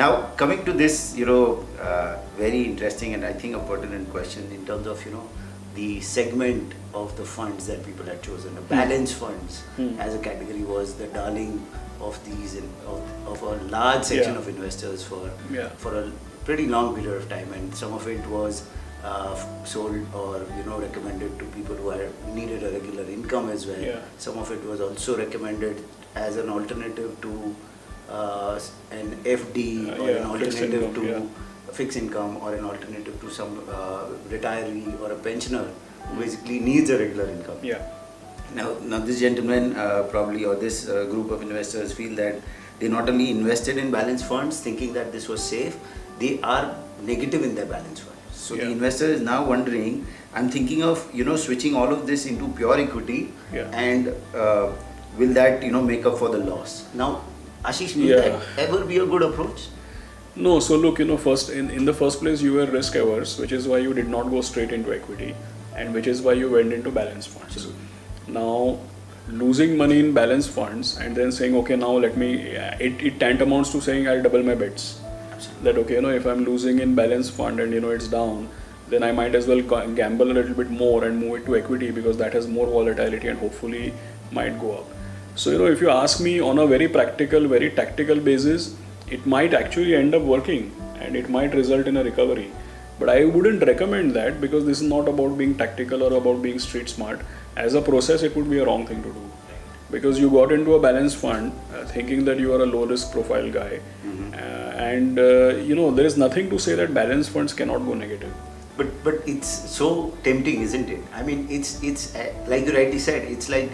Now, coming to this, very interesting and I think a pertinent question in terms of, the segment of the funds that people had chosen. The balance funds as a category was the darling of these, of a large section of investors for a pretty long period of time, and some of it was sold or recommended to people who needed a regular income as well. Some of it was also recommended as an alternative to an FD or an alternative to fixed income or an alternative to some retiree or a pensioner who basically needs a regular income. Now this gentleman probably, or this group of investors, feel that they not only invested in balance funds thinking that this was safe, they are negative in their balance funds. So the investor is now wondering, I'm thinking of switching all of this into pure equity, and will that make up for the loss? Now, Ashish, will that ever be a good approach? No, so look, first in the first place you were risk averse, which is why you did not go straight into equity, and which is why you went into balance funds. Absolutely. Now, losing money in balance funds and then saying, okay, now let me, it tantamounts to saying I'll double my bets. That okay, if I'm losing in balance fund and it's down, then I might as well gamble a little bit more and move it to equity because that has more volatility and hopefully might go up. So if you ask me on a very practical, very tactical basis, it might actually end up working and it might result in a recovery. But I wouldn't recommend that because this is not about being tactical or about being street smart. As a process, it would be a wrong thing to do. Because you got into a balance fund thinking that you are a low risk profile guy, and there is nothing to say that balance funds cannot go negative. But it's so tempting, isn't it? I mean, it's like you rightly said, it's like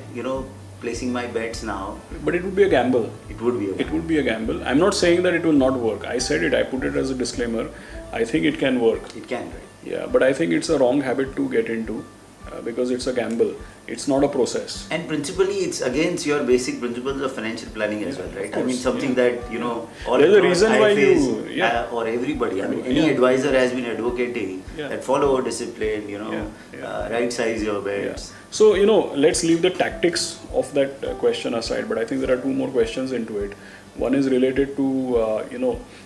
placing my bets now. But it would be a gamble. It would be a gamble. It would be a gamble. I'm not saying that it will not work. I said it. I put it as a disclaimer. I think it can work. It can, right? Yeah, but I think it's a wrong habit to get into. Because it's a gamble. It's not a process. And principally, it's against your basic principles of financial planning as well, right? Course, I mean, something that, all there's a across reason why IFAs, or everybody, I mean, any advisor has been advocating that follow discipline, right size your bets. So, let's leave the tactics of that question aside, but I think there are two more questions into it. One is related to,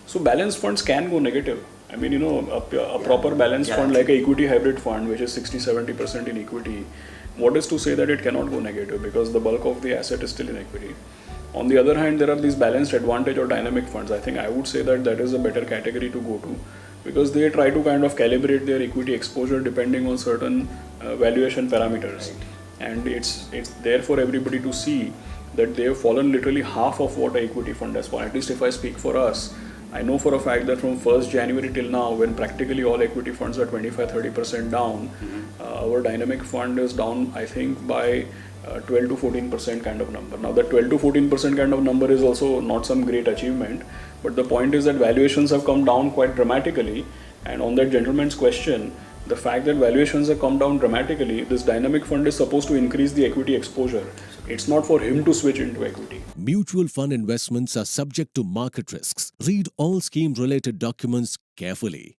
so balance funds can go negative. I mean, a proper balance fund like an equity hybrid fund, which is 60-70% in equity, what is to say that it cannot go negative because the bulk of the asset is still in equity. On the other hand, there are these balanced advantage or dynamic funds. I think I would say that is a better category to go to because they try to kind of calibrate their equity exposure depending on certain valuation parameters. Right. And it's there for everybody to see that they have fallen literally half of what an equity fund has fallen. At least if I speak for us, I know for a fact that from 1st January till now, when practically all equity funds are 25-30% down, our dynamic fund is down, I think, by 12 to 14% kind of number. Now, that 12 to 14% kind of number is also not some great achievement, but the point is that valuations have come down quite dramatically. And on that gentleman's question, the fact that valuations have come down dramatically, this dynamic fund is supposed to increase the equity exposure. It's not for him to switch into equity. Mutual fund investments are subject to market risks. Read all scheme-related documents carefully.